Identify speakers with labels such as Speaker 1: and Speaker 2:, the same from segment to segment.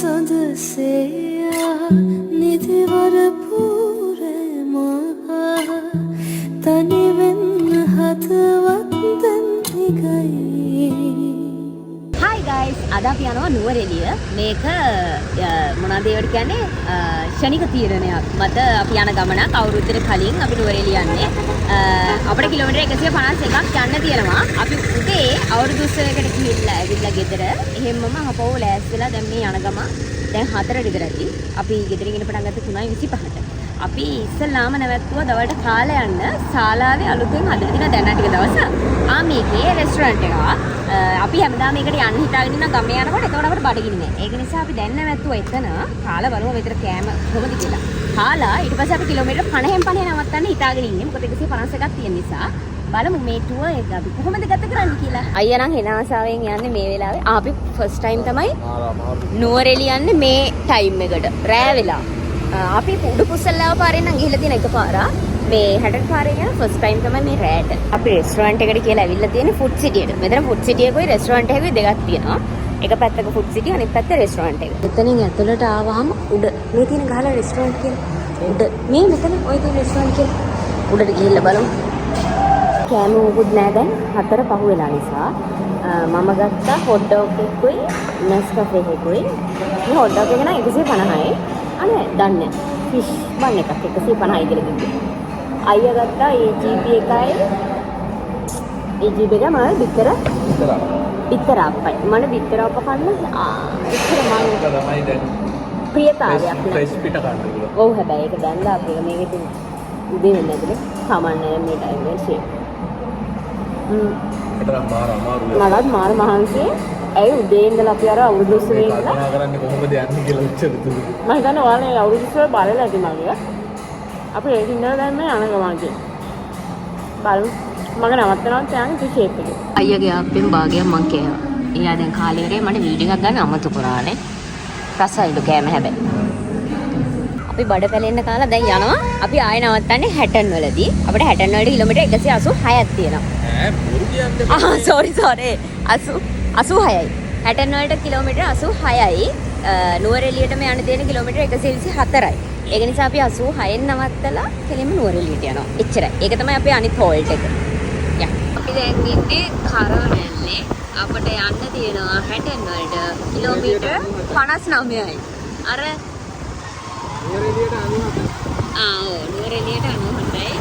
Speaker 1: සඳසයා නිදිවර පූරමා තනිවෙන්න හදවත් දැන් නිගයි.
Speaker 2: Hi guys, අද අපි යනවා නුවරඑළිය. මේක මොනවද ඒවට කියන්නේ ශනික තීරණයක් මත අපි යන ගමනක්. අවුරුද්දට කලින් අපි නුවරඑළිය යන්නේ. අපිට කිලෝමීටර් 151ක් යන්න තියෙනවා. අපි උදේ අවුරුදු උත්සවයකට ගිහිල්ලා ඇවිල්ලා ගෙදර එහෙම්මම අපව ලෑස්තිලා දැන් මේ යන ගම දැන් 4 විතර ඇති. අපි ගෙදරින් ඉන්න පටන් ගත්තේ 3:25ට. අපි ඉස්සල්ලාම නැවැත්තුවා දවල්ට කාලේ යන්න ශාලාවේ අලුතෙන් හදලා තියෙන දැනට ටික දවස මේකේ රෙස්ටුරන්ට් එක. අපි හැමදාම මේකට යන්න හිතාගෙන ඉන්න ගමේ යනකොට එතකොට අපිට බඩගිනි නෑ. ඒක නිසා අපි දැන් නැවැත්තුවා එතන කාලා බලමු මෙතන කෑම කොහොමද කියලා. කාලා ඊට පස්සේ අපි කිලෝමීටර් 50න් නවත්තන්න හිතාගෙන ඉන්නේ. මොකද 151ක් තියෙන නිසා. බලමු මේ ටුවර් එක අපි කොහොමද ගත කරන්නේ කියලා. අයියා නම් හෙන ආසාවෙන් යන්නේ මේ වෙලාවේ. අපි ෆස්ට් ටයිම් තමයි නුවරඑළිය යන්නේ මේ ටයිම් එකට. රෑ වෙලා. අපි උඩු කුසල්ලාව පාරෙන් නම් ගිහිල්ලා තියෙන එකපාරක්. මේ 60 පාරේ යන ෆස්ට් ටයිම් තමයි මේ රෑට. අපි රෙස්ටුරන්ට් එකට කියලා ඇවිල්ලා තියෙන්නේ ෆුඩ් සිටියට. මෙතන ෆුඩ් සිටි එකයි රෙස්ටුරන්ට් එකයි දෙකක් තියෙනවා. එක පැත්තක ෆුඩ් සිටි අනිත් පැත්තේ රෙස්ටුරන්ට් එක. එතනින් ඇතුළට ආවහම උඩ මේ තියෙන ගහලා රෙස්ටුරන්ට් කියලා. උඩ මේ මෙතන ඔය තියෙන රෙස්ටුරන්ට් කියලා. උඩට ගිහිල්ලා බලමු. කෑම මොකුත් නෑ දැන් 4 පහ වෙලා නිසා. මම ගත්තා හොට් ඩොග් එකකුයි නෙස්කැෆේ එකකුයි. මේ හොට් ඩොග් එක නම් 150යි. අනේ දන්නේ ෆිෂ් බන් එකක් 150යි කියලා කිව්වේ. අයියා ගත්තා AGP එකයි. AGP එක මම බිත්තර අප්පයි. මම බිත්තර අප්ප කන්න ඉතර මම තමයි දැන් ප්‍රියතාවයක් ෆ්‍රෙෂ් පිට ගන්න කියලා. ඔව් හැබැයි ඒක දැන්ලා අපි මේකේ තියෙන උදේ වෙන්නේ නැතිනේ. සාමාන්‍ය මේ ටයිම් එකේ ෂේප්. මලත් මාර මහන්සිය. ඇයි උදේ ඉඳලා අපි අර අවුරුදු උත්සවයේ ඉඳලා කතා කරන්නේ කොහොමද යන්නේ කියලා උච්චර දුන්නේ. මම හිතන්නේ ඔයාලා අවුරුදු උත්සවය බලලා ඇති මගේ. අපි ඒක ඉඳලා දැන් මේ යන ගමන්ගේ. බලමු. මම නවත්තනවා යන්නේ ෂේප් එකේ. අයියාගේ අප්පෙන් භාගයක් මං කෑවා. එයා දැන් කාලේ වරේ මට වීඩියෝ එකක් ගන්න අමතු කරානේ. රසයිලු කෑම හැබැයි. අපි බඩ පැලෙන්න කාලා දැන් යනවා. අපි ආයෙ නවත්තන්නේ හැටන් වලදී. අපිට හැටන් වලට කිලෝමීටර් 186ක් තියෙනවා. බොරු කියන්නේ. සෝරි. 86යි. හැටන් වලට කිලෝමීටර් 86යි. නුවරඑළියටම යන්න තියෙන කිලෝමීටර් 124යි. ඒක නිසා අපි 86න් නවත්තලා කෙලින්ම නුවරඑළියට යනවා. එච්චරයි. ඒක තමයි අපේ අනිත් හෝල්ට් එක. යා. අපි දැන් ඉන්නේ කරවනල්ලේ. අපිට යන්න තියෙනවා හැටන් වලට කිලෝමීටර් 59යි. අර නුවරඑළියට 97යි. නුවරඑළියට 97යි.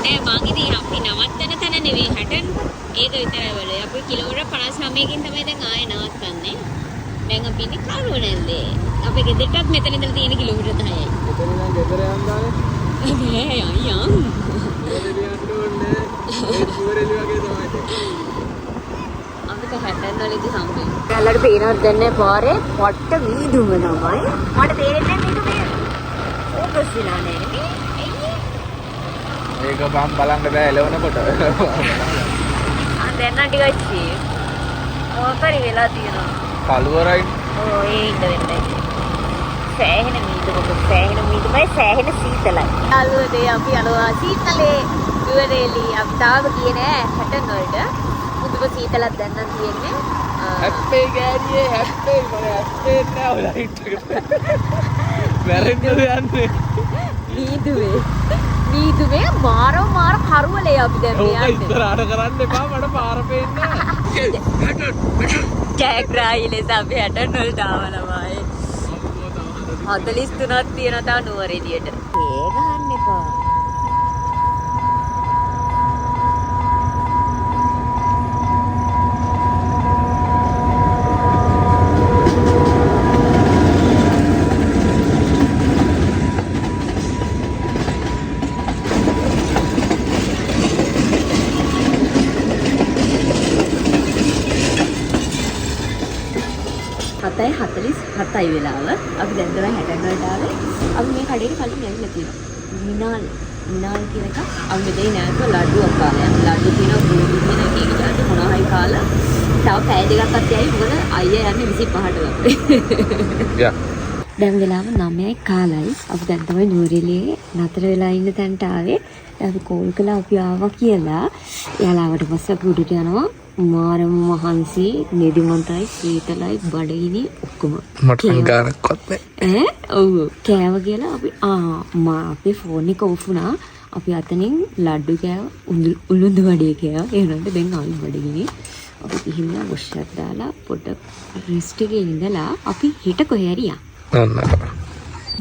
Speaker 2: නෑ මං ඉතින් අපි නවත්තන තැන නෙවෙයි හැටන්. ඒක විතරයි වල. අපි කිලෝමීටර් 59කින් තමයි දැන් ආයේ නවත්තන්නේ. දැන් අපි ඉන්නේ කරවනල්ලේ. අපේ ගෙදරටත් මෙතන ඉඳලා තියෙන කිලෝමීටර් 10යි. මෙතන ඉඳන් ගෙදර යන්දානේ. නෑ අයියා. නුවරඑළියට ඕනේ. ඒ නුවරඑළිය වගේ තමයි. අපිට හැටන් වලදී හම්බෙන්නේ. ඔයාලට පේනවද දැන් පාරේ පොට්ට වීදුම තමයි. මට තේරෙන්නේ මේක මේ ඕකස් විලා නේද?
Speaker 3: ඒක බම් බලන්න බෑ එලවනකොට.
Speaker 2: දැන් නම් ටිකක් චී. ඕකරි වෙලා තියෙනවා.
Speaker 3: කළුවරයි.
Speaker 2: ඔව් ඒ ඉඳ වෙන්නේ. සෑහෙන මීදුමයි සෑහෙන සීතලයි. අලුවේදී අපි යනවා සීතලේ නුවරඑළිය. අපි තාම ගියේ නෑ හැටන් වලට. මුදුම සීතලක් දැන් නම් තියෙන්නේ.
Speaker 3: හැප්පේ ගෑරියේ හැප්පේ මම හැප්පේ නෑ ඔය ලයිට් එක. වැරෙන්නද යන්නේ. මීදුමේ මාර කරුවලේ අපි දැන් යන්නේ. ඔක ඉස්සරහට කරන්න එපා මට පාර පේන්නේ නෑ.
Speaker 2: ජයග්‍රාහීලෙස අපි හැටන් වලට ආවලමයි. 43ක් තියෙනවා තව නුවරඑළියට. ඒ ගහන්න එපා. හතයි 47යි වෙලාව. අපි දැන් තමයි හැටන් වලට ආවේ. අපි මේ කඩේට කලින් ඇවිල්ලා තියෙනවා. මිනාල් කියන එක. අපි මෙතේ නෑක ලඩුවක් කාලා. ලඩු තියෙනවා බෝඩු තියෙනවා එක එක જાති මොනවා හරි කාලා. තව පැය දෙකක්වත් යයි මොකද අයියා යන්නේ 25ට ලපේ.
Speaker 3: යා.
Speaker 2: දැන් වෙලාව 9යි කාලයි. අපි දැන් තමයි නුවරඑළියේ නතර වෙලා ඉන්න තැනට ආවේ. අපි කෝල් කළා අපි ආවා කියලා. එයාලා ආවට පස්සේ අපි උඩට යනවා. මාරම මහන්සි නිදිමතයි සීතලයි බඩගිනි ඔක්කොම
Speaker 3: මට ගානක්වත් නැහැ.
Speaker 2: ඔව් කෑව කියලා අපි අපේ ෆෝන් එක ඔෆ් වුණා. අපි අතනින් ලඩ්ඩු කෑව උළුඳු වඩේ කෑවා. ඒ වුණාට දැන් ආයි බඩගිනි. අපි ගිහිල්ලා වොෂ් එකක් දාලා පොඩ්ඩක් රෙස්ට් එකේ ඉඳලා අපි හිට කොහේ හරි යන්න.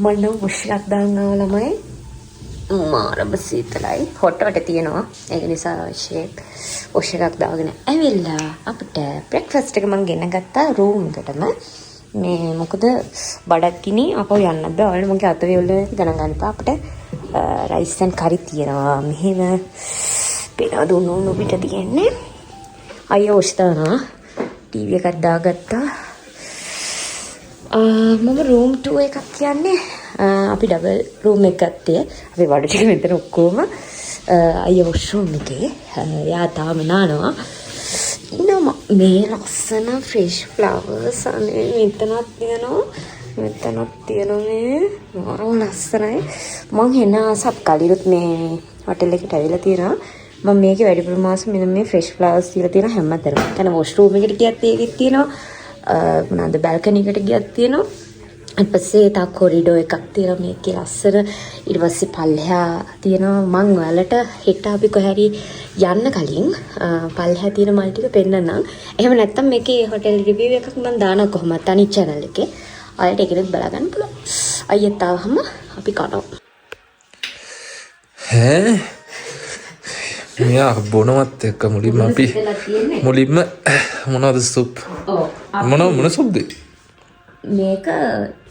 Speaker 2: මම නම් වොෂ් එකක් දාන්නවා ළමයි. මාරම සීතලයි හොටවට තියෙනවා. ඒක නිසා ෂේක් වොෂ් එකක් දාගෙන ඇවිල්ලා අපිට බ්‍රෙක්ෆාස්ට් එක මම ගෙන ගත්තා රූම් එකටම. මේ මොකද බඩක් ගිනි අපෝ යන්නත් බෑ. ඔයාලා මගේ අත වේවල ගණන් ගන්න එපා. අපිට රයිස් ඇන් කරි තියෙනවා. මෙහෙම පේනවා දුන්නු පිට තියෙන්නේ. අයියෝ වොෂ් දානවා. ටීවී එකක් දාගත්තා. මම රූම් 2 එකක් කියන්නේ අපි ඩබල් රූම් එකක් ගත්තේ. අපි වඩ ටික මෙතන ඔක්කොම අයියා වොෂ්රූම් එකේ. යා තාම නානවා. ඉන්නම මේ ලස්සන ෆ්‍රෙෂ් ෆ්ලවර්ස් අනේ මෙතනක් තියෙනවා මේ මාරම ලස්සනයි. මං හෙන සබ් කලිරුත් මේ හොටෙල් එකට ඇවිල්ලා තියෙනවා. මම මේකේ වැඩිපුර මාස මෙන්න මේ ෆ්‍රෙෂ් ෆ්ලවර්ස් තියලා තියෙන හැමතැනම. එතන වොෂ්රූම් එකට ගියත් ඒකෙත් තියෙනවා. මොනවාද බල්කනි එකට ගියත් තියෙනවා. ඊට පස්සේ තා කොරිඩෝ එකක් තියෙනවා මේකේ ලස්සන. ඊට පස්සේ පල්ලෙහා තියෙනවා. මං ඔයාලට හෙට අපි කොහරි යන්න කලින් පල්ලෙහා තියෙන මල් ටික පෙන්නන්නම්. එහෙම නැත්නම් මේකේ හොටෙල් රිවිව් එකක් මම දානවා කොහොමද අනිත් channel එකේ. ඔයාලට ඒකෙත් බලා ගන්න පුළුවන්. අයියත් ආවම අපි කනවා.
Speaker 3: මෙයා බොනවත් එක්ක මුලින්ම අපි මුලින්ම මොනවද සුප් මොන සුප්ද
Speaker 2: මේක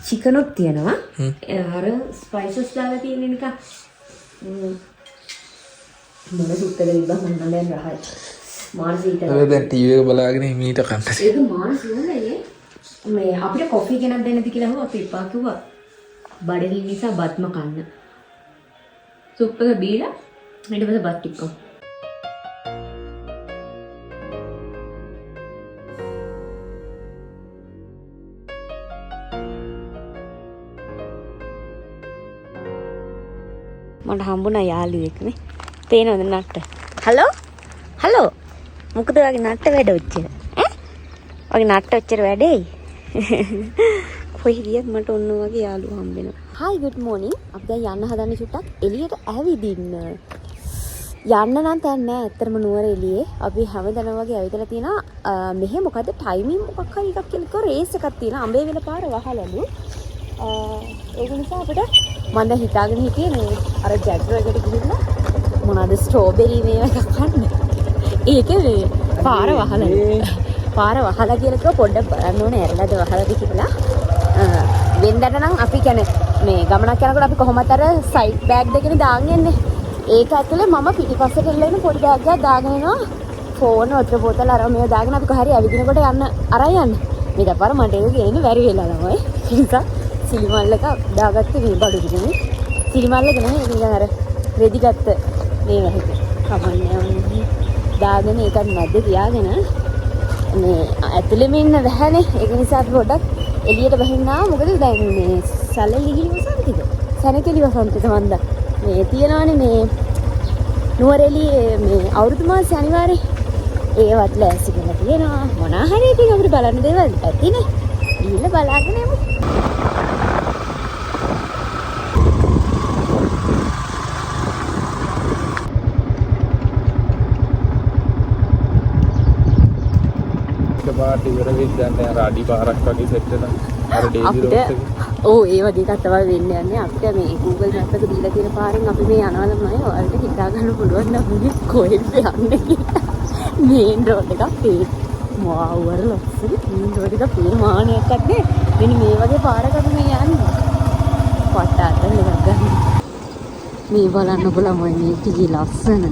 Speaker 2: චිකනුත් තියෙනවා. අර ස්පයිසස් දාලා තියෙන නිකන් මොන සුප්ද කියලා මම දැන් රහයි මානසික
Speaker 3: දැන් ටීවී එක බලාගෙන මීට කන්න.
Speaker 2: ඒක මානසිකනේ මේ අපිට කොෆි ගෙනත් දෙන්නද කියලා හුවා අපි එපා කිව්වා. බඩගිනි නිසා බත්ම කන්න. සුප් එක බීලා ඊට පස්සේ බත් ටිකක්. මට හම්බුණා යාළුවෙක් නේ. පේනවද නට්ට? හලෝ මොකද වගේ නට්ට වැඩ ඔච්චර? වගේ නට්ට ඔච්චර වැඩේයි. කොයි ගියත් මට ඔන්න වගේ යාළුවා හම්බෙනවා. Hi good morning. අපි දැන් යන්න හදන්නේ චුට්ටක් එළියට ඇවිදින්න. යන්න නම් තැන් නෑ. ඇත්තටම නුවර එළියේ අපි හැමදැනම වගේ ඇවිදලා තියෙනවා. මෙහෙ මොකද ටයිමින් මොකක් හරි එකක් කියලා රේස් එකක් තියෙනවා. අඹේවිල පාර වහලලු. ඒක නිසා අපිට මම දැන් හිතාගෙන හිටියේ මේ අර ජැග්රෝ එකට ගිහිල්ලා මොනවාද ස්ට්‍රෝබෙරි මේවා එකක් ගන්න. ඒකේ මේ පාර වහලා කියලා කිව්ව පොඩ්ඩක් බලන්න ඕනේ ඇරලාද වහලාද කියලා. වෙන්දට නම් අපි කියන්නේ මේ ගමනක් යනකොට අපි කොහොමද අර සයිඩ් බෑග් දෙකනේ දාගෙන යන්නේ. ඒක ඇතුලේ මම පිටිපස්සට එල්ලගෙන පොඩි බෑග් එකක් දාගෙන එනවා. ෆෝන් වතුර බෝතල අර මේව දාගෙන අපි කොහරි ඇවිදිනකොට යන්න අරන් යන්න. මේ දපාර මට ඒක ගේන්න බැරි වෙලා ළමයි. ඒ නිසා සිලිමල් එක දාගත්තේ මේ බඩුදුනේ. සිලිමල් එක නෙමෙයි නිකන් අර රෙදි ගත්ත මේ වහිත. කමන්නේ දාගෙන ඒකත් මැද්දේ තියාගෙන මේ ඇතුළෙම ඉන්න බැහැනේ. ඒක නිසා අපි පොඩ්ඩක් එළියට බහින්නා. මොකද දැන් මේ සැලලිගිලි වසන්තිද? සැනකෙලි වසන්තිද මන්ද? මේ තියනවානේ මේ නුවරඑළියේ මේ අවුරුදු මාස අනිවාර්යයෙන් ඒවත් ලෑස්ති කරලා තියෙනවා. මොනවා හරි ඉතින් අපිට බලන්න දේවල් ඇතිනේ. ගිහිල්ලා බලාගෙන යමු.
Speaker 3: පාට ඉවර වෙද්දී දැන් අර අඩි පාරක් වගේ සෙට් වෙන අර ඩේසි රෝඩ් එක.
Speaker 2: ඔව් ඒ වගේ එකක් තමයි වෙන්න යන්නේ. අපිට මේ Google Maps එක දීලා තියෙන පාරෙන් අපි මේ යනවා තමයි. ඔයාලට හිතා ගන්න පුළුවන් නම් මේ කොහෙද යන්නේ කියලා. මේන් රෝඩ් එකක් පේන. වව් අර ලස්සන මේන් රෝඩ් එක පේන මානයක් අද්දේ. මෙන්න මේ වගේ පාරක අපි මේ යන්නේ. පට්ට එකක් ගන්න. මේ බලන්න බලමු මේ ටිකේ ලස්සන.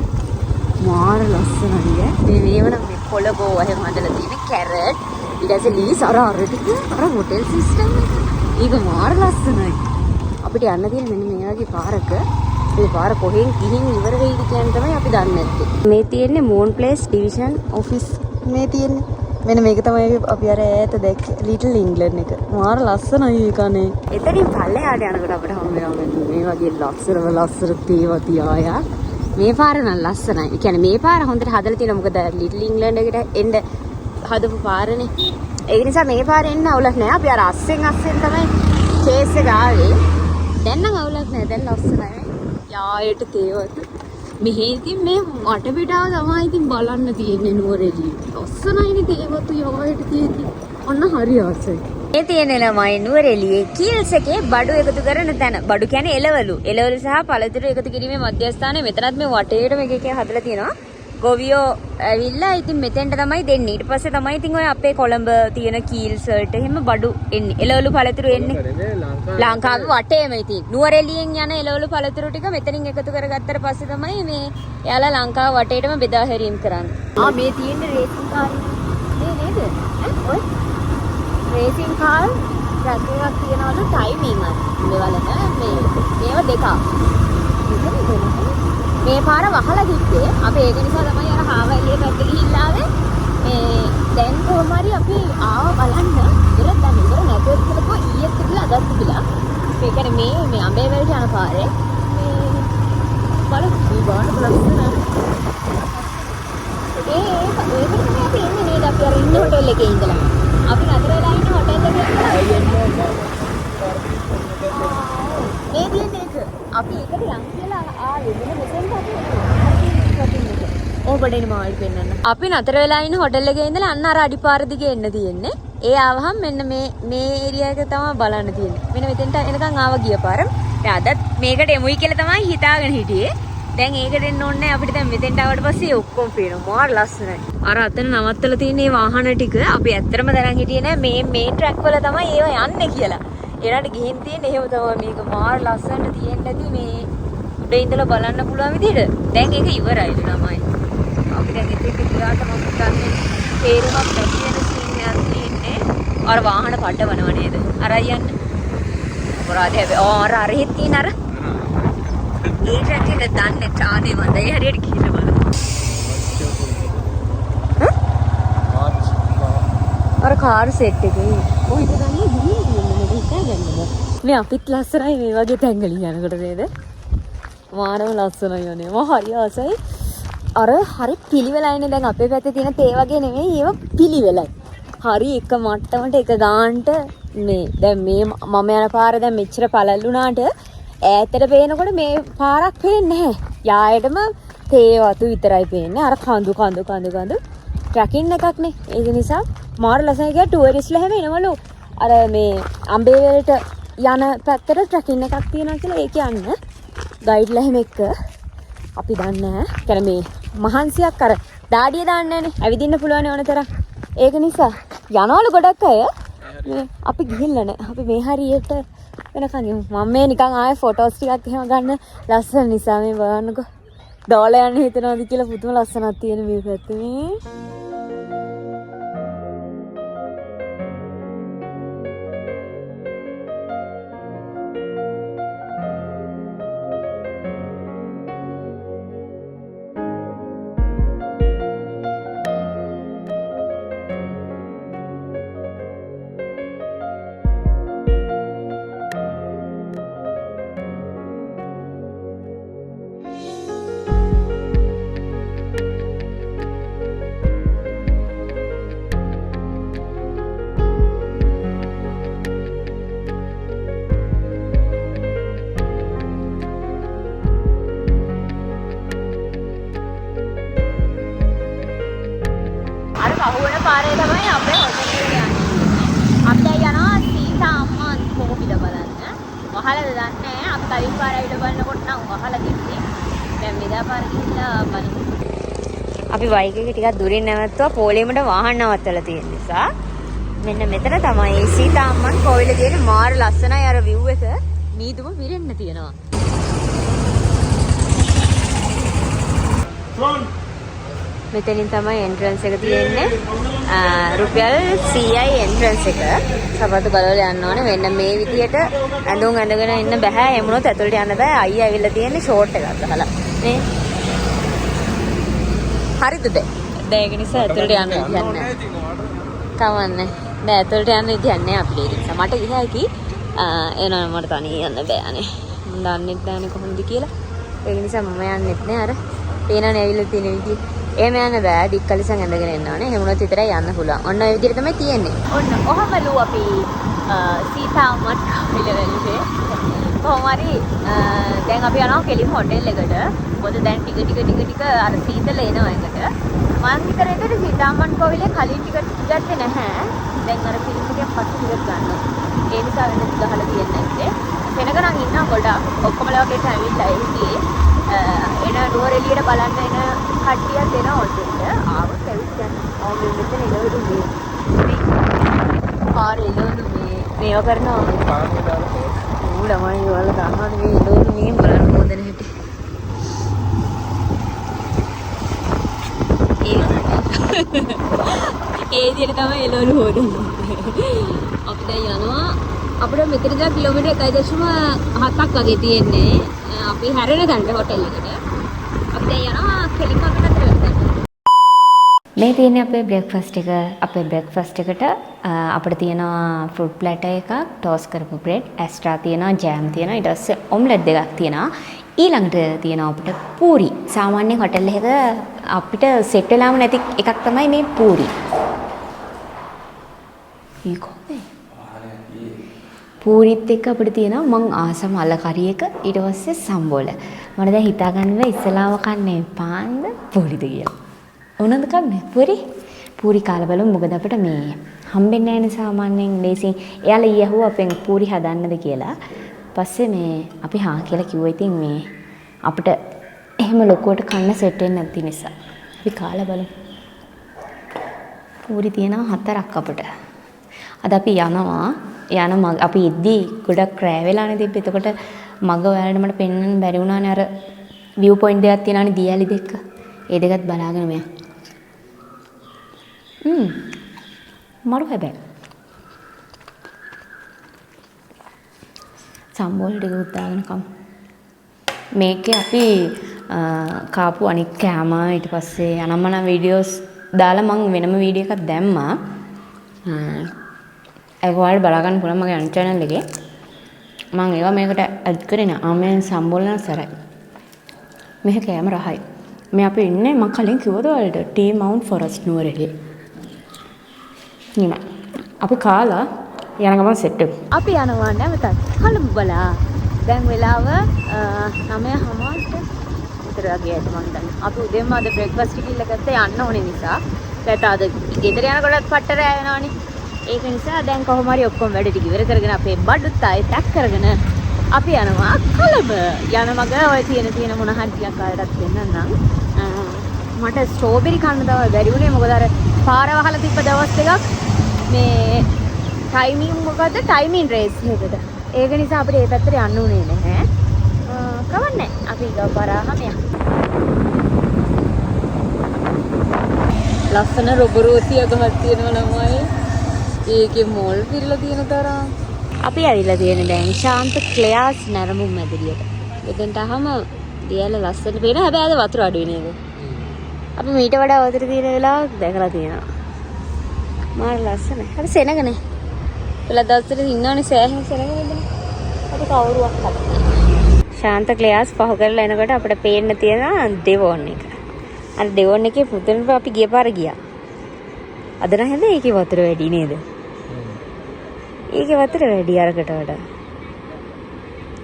Speaker 2: මාර ලස්සනයි ඈ. මේව නම් කොළබෝ එහෙම හදලා තියෙන කැරට් ඊට පස්සේ ලීස් අර ටික අර හොටෙල් සිස්ටම් එක. ඒක මාර ලස්සනයි. අපිට යන්න තියෙන මෙන්න මේ වගේ පාරක. මේ පාර කොහෙන් ගිහින් ඉවර වෙයිද කියන්නේ තමයි අපි දන්නේ නැත්තේ. මේ තියෙන්නේ මෝන් ප්ලේස් ඩිවිෂන් ඔෆිස් මේ තියෙන්නේ. මෙන්න මේක තමයි අපි අර ඈත දැක්කේ ලිටල් ඉංග්ලන්ඩ් එක. මාර ලස්සනයි ඒකනේ. එතනින් පල්ලෙහාට යනකොට අපිට හම්බ වෙනවා මේ වගේ ලස්සන තේවා තියායා. මේ පාර නම් ලස්සනයි. ඒ කියන්නේ මේ පාර හොඳට හදලා තියෙනවා. මොකද ලිටල් ඉංග්ලන්ඩ් එකට එන්න හදපු පාරනේ. ඒ නිසා මේ පාරේ එන්න අවුලක් නෑ. අපි අර අස්සෙන් තමයි චේස් එක ආවේ. දැන් නම් අවුලක් නෑ. දැන් ලස්සනයි. යායට තේවතු. මෙහි ඉතින් මේ වටපිටාව තමයි ඉතින් බලන්න තියෙන්නේ නුවරඑළිය. ලස්සනයිනේ තේවතු යායට තියෙන්නේ. ඔන්න හරි ආසයි. මේ තියෙන ළමයි නුවරඑළියේ කීල්ස් එකේ බඩු එකතු කරන තැන. බඩු කියන්නේ එළවලු. එළවලු සහ පළතුරු එකතු කිරීමේ මධ්‍යස්ථානයේ මෙතනත් මේ වටේටම එක එක හදලා තියෙනවා. ගොවියෝ ඇවිල්ලා ඉතින් මෙතෙන්ට තමයි දෙන්නේ. ඊට පස්සේ තමයි ඉතින් ඔය අපේ කොළඹ තියෙන කීල්ස් වලට එහෙම බඩු එන්නේ. එළවලු පළතුරු එන්නේ. ලංකාවේ වටේම ඉතින් නුවරඑළියෙන් යන එළවලු පළතුරු ටික මෙතනින් එකතු කරගත්තට පස්සේ තමයි මේ එයාලා ලංකාව වටේටම බෙදා හැරීම් කරන්නේ. මේ තියෙන රේසින් කාර් නේද? ඔය රේසින් කාර් ට්‍රැක් එකක් තියනවලු ටයිමින් අර. මේව දෙකක්. මේ පාර වහලා තිබ්බේ. අපි ඒක නිසා තමයි අර හාවැල්ලිය පැත්තේ ගිහිල්ලා ආවේ. දැන් කොහොම හරි අපි ආව බලන්න. ඉතල දැන් ඉතල නැතුව ඉතලකෝ ඊයේත් තිබිලා අදත් තිබිලා. ඒ කියන්නේ මේ අඹේවැල් යන පාරේ බලමු මේ බාන ලස්සන. ඒකට තමයි අපි ඉන්නේ නේද? අපි අර ඉන්න හොටෙල් එකේ ඉඳලා. අපි නතර වෙලා ඉන්න හොටෙල් එකේ ඉඳලා මේ දින්නේ එක. අපි එකට යන් කියලා ආවේ මෙන්න මෙතෙන්ට අපි ඕබඩේන මාල් පෙන්නන්න. අපි නතර වෙලා ඉන්න හොටෙල් එකේ ඉඳලා අන්න අර අඩිපාර දිගේ එන්න තියෙන්නේ. ඒ ආවහම මෙන්න මේ ඒරියා එක තමයි බලන්න තියෙන්නේ. මෙන්න මෙතෙන්ට එනකන් ආව ගිය පාර. දැන් අදත් මේකට එමුයි කියලා තමයි හිතාගෙන හිටියේ. දැන් ඒකට එන්න ඕනේ අපිට. දැන් මෙතෙන්ට ආවට පස්සේ ඔක්කොම පේනවා. මාර ලස්සනයි. අර අතන නවත්තලා තියෙන මේ වාහන ටික අපි ඇත්තටම දැනන් හිටියේ නෑ මේ ට්‍රැක් වල තමයි ඒවා යන්නේ කියලා. ඒරට ගිහින් තියෙන එහෙම තමයි මේක මාර ලස්සනට තියෙන්න ඇති මේ උඩ ඉඳලා බලන්න පුළුවන් විදිහට. දැන් ඒක ඉවරයි තමයි. අපි දැන් ඉතින් ගියාට මම හිතන්නේ තේරුමක් නැති වෙන සීන් එකක් තියෙන්නේ. අර වාහන පටවනව නේද? අරයි යන්න. අපරාධය හැබැයි අර හිට තියෙන අර ඒ ට්‍රැක් එක දන්නේ තානේ මන්ද ඒ හරියට කියලා බලන්න. අර කාර් සෙට් එකේ ඔය ඉතින් ගන්නේ මේ අපිත් ලස්සනයි මේ වගේ තැන්වලින් යනකොට නේද? මාරම ලස්සනයි යන්නේ. මම හරි ආසයි. අර හරි පිළිවෙලයිනේ දැන් අපේ පැත්තේ තියෙන තේ වගේ නෙමෙයි ඒව පිළිවෙලයි. හරි එක මට්ටමට එක ගානට මේ දැන් මේ මම යන පාර දැන් මෙච්චර පළල් වුණාට ඈතට පේනකොට මේ පාරක් පේන්නේ නැහැ. යායටම තේ වතු විතරයි පේන්නේ. අර කඳු ට්‍රැකින් එකක් නේ. ඒක නිසා මාර ලස්සනයි කියලා ටුවරිස්ට්ලා හැම එනවලු. අර මේ අඹේවැලට යන පැත්තට ට්‍රැකින් එකක් තියෙනවා කියලා ඒ කියන්නේ ගයිඩ්ලා හැම එක්ක අපි දන්නේ නැහැ. කියන්නේ මේ මහන්සියක් අර දාඩිය දාන්නේ නැහනේ. ඇවිදින්න පුළුවන් ඕන තරම්. ඒක නිසා යනවලු ගොඩක් අය. මේ අපි ගිහිල්ලා නැහැ. අපි මේ හරියට වෙනකන් යමු. මම මේ නිකන් ආයේ ෆොටෝස් ටිකක් එහෙම ගන්න ලස්සන නිසා මේ බලන්නකෝ. ඩෝලා යන්න හිතනවාද කියලා පුදුම ලස්සනක් තියෙන මේ පැත්තේ මේ. පහුවන පාරේ තමයි අපේ හොටෙල් එකට යන්නේ. අපි යනවා සීතා අම්මා කොහොමද බලන්න. වහලද දන්නේ නැහැ. අපි කලින් පාර ඇවිල්ලා බලනකොට නම් වහලා තිබ්බේ. දැන් මෙදා පාර ගිහිල්ලා බලමු. අපි බයික් එක ටිකක් දුරින් නැවතුවා පොලේමට වාහන නවත්තලා තියෙන නිසා. මෙන්න මෙතන තමයි සීතා අම්මන් කොවිල තියෙන මාර ලස්සනයි අර view එක. මීදුම විරෙන්න තියෙනවා. මෙතනින් තමයි එන්ට්‍රන්ස් එක තියෙන්නේ. රුපියල් 100යි එන්ට්‍රන්ස් එක. සපත්තු ගලවලා යන්න ඕනේ. මෙන්න මේ විදියට ඇඳුම් ඇඳගෙන ඉන්න බෑ. එමුණොත් ඇතුළට යන්න බෑ. අයියා ඇවිල්ලා තියෙන්නේ ෂෝට් එකක් ගහලා. නේ. හරිද දැන්? දැන් ඒක නිසා ඇතුළට යන්න විදියක් නැහැ. කවන්නේ. දැන් ඇතුළට යන්න විදියක් නැහැ අපිට. ඒ නිසා මට ගිහයි කි එනවා මට තනියෙන් යන්න බෑනේ. මම දන්නේ නැහැ කොහොමද කියලා. ඒක නිසා මම යන්නෙත් නෑ අර පේනනේ ඇවිල්ලා තියෙන විදිහ. එහෙම යන්න බෑ. ඩික්කලිසන් ඇඳගෙන එන්න ඕනේ. එහෙම වුණොත් විතරයි යන්න පුළුවන්. ඔන්න ඔය විදිහට තමයි තියෙන්නේ. ඔන්න ඔහමලු අපි සීතාමත් කවිලවලුවේ. කොහොම හරි දැන් අපි යනවා කෙලිම හොටෙල් එකට. මොකද දැන් ටික අර සීතල එනවා එකට. මම හිතන එකට සීතාමත් කවිලේ කලින් ටිකට් ගත්තේ නැහැ. දැන් අර ෆිල්ම් එකෙන් පස්සේ ටිකට් ගන්නවා. ඒ නිසා වෙනත් ගහලා තියෙන්නේ නැත්තේ. වෙනක නම් ඉන්නවා ගොඩක්. ඔක්කොමලා වගේට ඇවිල්ලා ඉන්නේ. එන නුවරඑළියට බලන්න එන කට්ටියක් එනවා ඔතෙන්ට. ආවොත් ඇවිත් යන්න. ආ මෙතන එළවලු මේ. ආර එළවලු මේව කරනවා. ඌ ළමයි වල ගන්නවා මේ එළවලු මේ බලන්න හොඳ නැහැටි. ඒ විදිහට තමයි එළවලු හොදන්නේ. අපි දැන් යනවා. අපිට මෙතන ඉඳලා කිලෝමීටර් 1.7ක් වගේ තියෙන්නේ. අපි හැරෙන තැනට හොටෙල් එකට. අපි දැන් යනවා කෙලින්ම අතට ගන්න. මේ තියෙන්නේ අපේ බ්‍රේක්ෆාස්ට් එක. අපේ බ්‍රේක්ෆාස්ට් එකට අපිට තියෙනවා ෆෘට් ප්ලැටර් එකක්, ටෝස් කරපු බ්‍රෙඩ්, ඇස්ට්‍රා තියෙනවා, ජෑම් තියෙනවා, ඊට පස්සේ ඔම්ලට් දෙකක් තියෙනවා. ඊළඟට තියෙනවා අපිට පූරි. සාමාන්‍ය හොටෙල් එකක අපිට සෙට් වෙලාම නැති එකක් තමයි මේ පූරි. පූරිත් එක්ක අපිට තියෙනවා මං ආසම අල කරි එක, ඊට පස්සේ සම්බෝල. මට දැන් හිතා ගන්න බැහැ ඉස්සලාම කන්නේ පාන්ද පූරිද කියලා. ඕනද කන්නේ පූරි? පූරි කාලා බලමු. මොකද අපිට මේ හම්බෙන්නේ නැහැ නේ සාමාන්‍යයෙන් ලේසියෙන්. එයාලා ඊය ඇහුවා අපෙන් පූරි හදන්නද කියලා. පස්සේ මේ අපි හා කියලා කිව්වා. ඉතින් මේ අපිට එහෙම ලොකුවට කන්න සෙට් වෙන්නේ නැති නිසා අපි කාලා බලමු. පූරි තියෙනවා 4ක් අපිට. අද අපි යනවා. මග අපි ඉද්දි ගොඩක් රෑ වෙලානේ තිබ්බේ. එතකොට මග ඔයාලට මට පෙන්වන්න බැරි වුණානේ. අර view point දෙකක් තියෙනවානේ දියාලි දෙක. ඒ දෙකත් බලාගෙන මෙයා. මරු හැබැයි. සම්බෝල ටික උත්දාගෙන කම්. මේකේ අපි කාපු අනික් කෑම ඊට පස්සේ අනම්මන වීඩියෝස් දාලා මම වෙනම වීඩියෝ එකක් දැම්මා. ඒක ඔයාලට බලා ගන්න පුළුවන් මගේ අනිත් channel එකේ. මම ඒවා මේකට ඇඩ් කරේ නෑ. මේ සම්බෝල නම් සරයි. මෙහෙ කෑම රහයි. මේ අපි ඉන්නේ මම කලින් කිව්වද ඔයාලට ටී මවුන්ට් ෆොරස්ට් නුවරඑළිය. නිමා. අපි කාලා යන ගමන් සෙට් එක. අපි යනවා නැවතත් කලඹ බලා. දැන් වෙලාව 9:00ට විතර වගේ ඇති මම දන්නේ. අපි උදේම අද බ්‍රේක්ෆාස්ට් එක ඉල්ල ගත්තා යන්න ඕනේ නිසා. දැන් අද ගෙදර යනකොටත් පට්ට රෑ වෙනවනේ. ඒක නිසා දැන් කොහොම හරි ඔක්කොම වැඩ ටික ඉවර කරගෙන අපේ බඩුත් ආයේ පැක් කරගෙන අපි යනවා කලඹ. යන මග ඔය තියෙන මොන හරි ටිකක් ආයටත් දෙන්නම්. මට ස්ට්‍රෝබෙරි කන්න තමයි බැරි වුණේ. මොකද අර පාර වහලා තිබ්බ දවස් දෙකක් මේ ටයිමින් මොකද ටයිමින් රේස් එකකට. ඒක නිසා අපිට මේ පැත්තට යන්න උනේ නැහැ. කවන්නේ. අපි ගබරාහම යන්න. ලස්සන රොබරෝසිය ගහක් තියෙනවා ළමයි. ඒකේ මොල් පිරලා තියෙන තරම්. අපි ඇවිල්ලා තියෙන දැන් ශාන්ත ක්ලෙයාස් නරඹු මැදිරියට. එතෙන්ට අහම දියල ලස්සන පේන. හැබැයි අද වතුර අඩුයි නේද? අපි මීට වඩා වතුර තියෙන වෙලාවක් දැකලා තියෙනවා. මාර ලස්සනයි. හරි සෙනගනේ. පෙළ දවසට ඉන්නවනේ සෑහෙන සෙනගනේ. අපි කවුරුවක් හදන්න. ශාන්ත ක්ලෙයාස් පහ කරලා එනකොට අපිට පේන්න තියෙන ඩෙවොන් එක. අර ඩෙවොන් එකේ පුදුමව අපි ගිය පාර ගියා. අද නම් හැබැයි ඒකේ වතුර වැඩි නේද? ඒකේ වතුර වැඩි අරකට වඩා.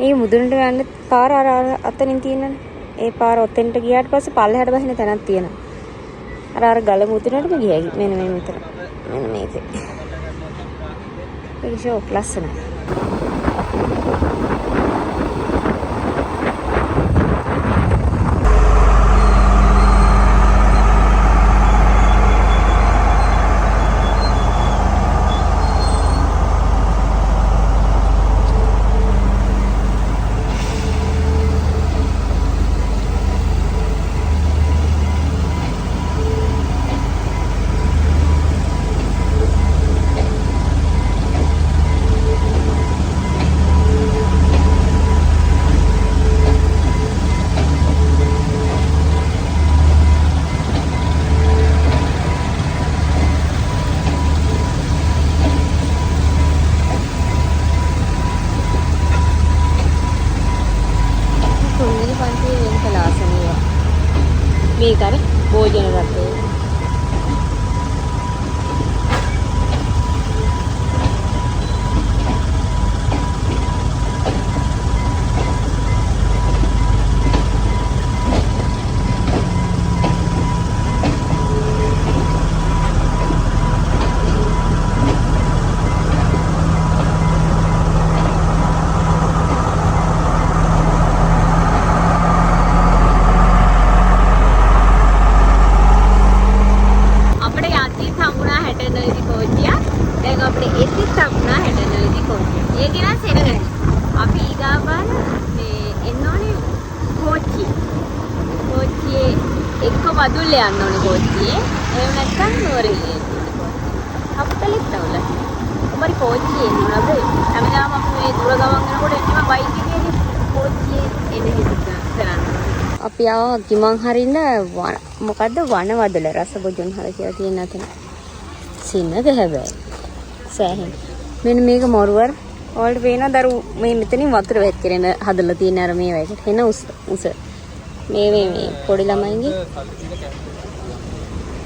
Speaker 2: ඒ මුදුනට යන්න පාර අර අතනින් තියෙනනේ. ඒ පාර ඔතෙන්ට ගියාට පස්සේ පල්ලෙහාට බහින තැනක් තියෙනවා. අර ගල මුදුනටම ගියා. මෙන්න මේ මෙතන. මෙන්න මේකේ. ඒක ෂෝක් ලස්සනයි. හම්බුණා 69 වෙනි කෝච්චිය. දැන් අපිට එද්දිත් හම්බුණා 69 වෙනි කෝච්චිය. ඒක නම් සෙනගනේ. අපි ඊගාපාර මේ එන්න ඕනේ කෝච්චියේ එක්ක වදුල්ල යන්න ඕනේ කෝච්චියේ. එහෙම නැත්නම් නුවරඑළිය යන්න ඕනේ කෝච්චියේ. අප්පලෙක් තවල. උඹරි කෝච්චියේ එන්න ඕනේ අපේ. හැමදාම අපි මේ දුර ගමන් යනකොට එන්නෙම බයික් එකේනේ කෝච්චියේ එන්න හිතන. අපි ආවා ගිමන් හරින්න මොකද්ද වනවදල රසබොජුන් හර කියලා තියෙන අතන. සින්නද හැබැයි. සෑහෙන. මෙන්න මේක මොරුවර වලට පේන දරු මේ මෙතනින් වතුර වැත් කරන හදලා තියෙන අර මේ වයිකට එන උස මේ පොඩි ළමයින්ගේ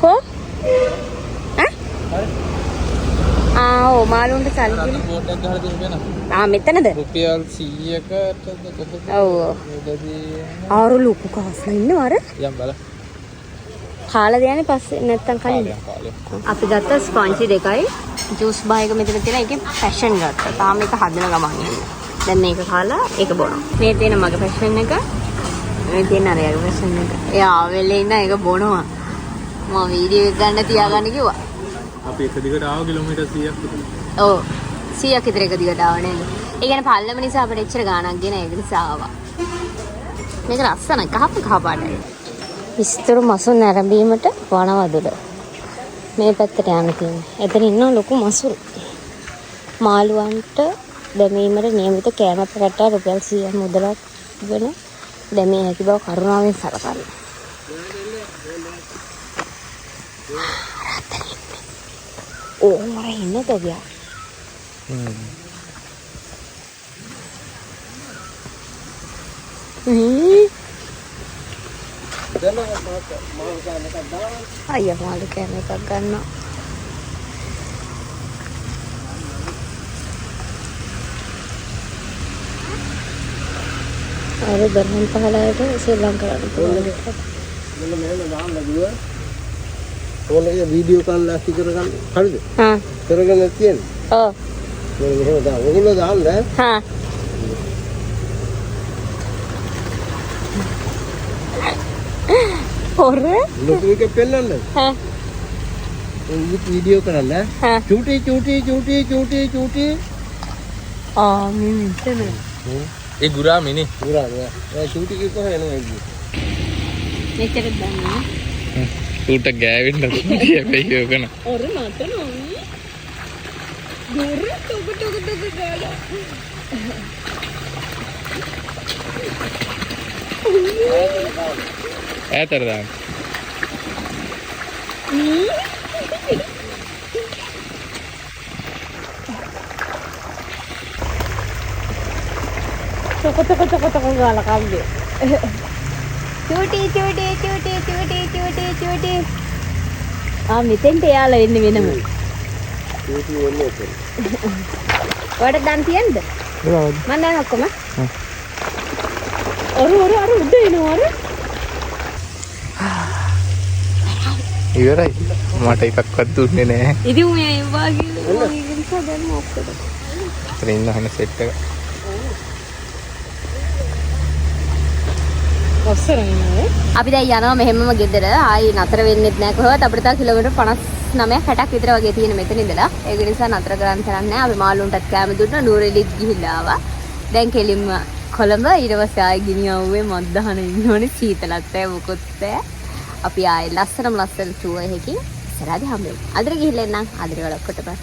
Speaker 2: කො ඕ මාළුන්ට සල්ලි
Speaker 3: බෝඩ් එකක් ගහලා තියෙන
Speaker 2: මෙතනද
Speaker 3: රුපියල් 100කටද කොහොමද
Speaker 2: ඔව්
Speaker 3: එදදී
Speaker 2: ආරු ලොකු කාස්ලා ඉන්නව අර
Speaker 3: යම් බල
Speaker 2: කාලා දෙන්නේ පස්සේ නැත්තම් කලින්ද අපි ගත්ත ස්පොන්ජි දෙකයි ජූස් බායක මෙතන තියෙන එකේ පැෂන් ගත්තා. තාම ඒක හදන ගමන් යන්නේ. දැන් මේක කාලා ඒක බොනවා. මේ තියෙන මගේ පැෂන් එක මේ තියෙන අර යාගේ පැෂන් එක. එයා ආවෙලේ ඉන්න ඒක බොනවා. මම වීඩියෝ එක ගන්න තියාගන්න කිව්වා.
Speaker 3: අපි එක දිගට ආව කිලෝමීටර් 100ක් විතර.
Speaker 2: ඔව් 100ක් විතර එක දිගට ආව නේද? ඒ කියන්නේ පල්ලම නිසා අපිට එච්චර ගාණක් ගෙන ඒක නිසා ආවා. මේක ලස්සනයි කහ පාටයි. විස්තර මසුන් නැරඹීමට වනවදුල. මේ පැත්තට යන්න තියෙනවා. එතන ඉන්න ලොකු මසුරු. මාළුවන්ට දැමීමට නියමිත කෑම පැකට් රුපියල් 100ක් මුදලක් වෙන දැමිය හැකි බව කරුණාවෙන් සලකන්න. ඕ මර ඉන්න තෝගියා. අයියා මාළු කෑම එකක් ගන්නවා. අර දරහන් පහලයට ශ්‍රී ලංකාවට පුළුවන්.
Speaker 3: මෙන්න මෙහෙම දාන්න දුව. ඕලේ වීඩියෝ කරලා ඇති කරගන්න. හරිද?
Speaker 2: හා.
Speaker 3: කරගෙන තියෙන්නේ.
Speaker 2: ඔව්.
Speaker 3: මෙන්න මෙහෙම දාන්න. ඕගොල්ලෝ දාන්න.
Speaker 2: හා. ඔර
Speaker 3: ලොකු එක පෙන්නන්න.
Speaker 2: හා.
Speaker 3: වීඩියෝ කරන්න.
Speaker 2: හා.
Speaker 3: චූටි.
Speaker 2: මේ මෙතන.
Speaker 3: ඒ ගුරා මිනි. ගුරා. ඒ චූටි කිව්ව කොහේ යනවා ඒක.
Speaker 2: මෙච්චර දන්නේ.
Speaker 3: ඌට ගෑවෙන්න තියෙන්නේ හැබැයි ඕකන.
Speaker 2: ඔර නතනෝ. ගොර ටොක ගාලා.
Speaker 3: ඈතට දාන්න.
Speaker 2: ටොක ගාලා කම්බේ. චූටි. මෙතෙන්ට එයාලා එන්නේ වෙනම.
Speaker 3: චූටි වෙන්නේ එතන.
Speaker 2: ඔයාලට දැන් තියන්නද?
Speaker 3: මොනවද?
Speaker 2: මම දැන් ඔක්කොම. අර උඩ එනවා අර.
Speaker 3: ඉවරයි. මට එකක්වත් දුන්නේ නැහැ.
Speaker 2: ඉතින් මේ වාගේ නිසා දැන් ඔක්කොම.
Speaker 3: අතන ඉන්න හන සෙට් එක.
Speaker 2: අපි දැන් යනවා මෙහෙමම ගෙදර. ආයි නතර වෙන්නෙත් නැහැ කොහොමද අපිට තව කිලෝමීටර් 59 60ක් විතර වගේ තියෙන මෙතන ඉඳලා. ඒක නිසා නතර කරන්න තරම් නැහැ. අපි මාළුන්ටත් කැම දුන්නා. නුවරඑළියට ගිහිල්ලා ආවා. දැන් කෙලින්ම කොළඹ ඊට පස්සේ ආයි ගිනියව්වේ මද්දහන ඉන්න ඕනේ සීතලත් නැහැ මොකොත් නැහැ. අපි ආයි ලස්සන ටුවර් එකකින් ඉස්සරහදී හම්බෙමු. අදට ගිහිල්ලා එන්නම්. අදට වල ඔක්කොට බයි.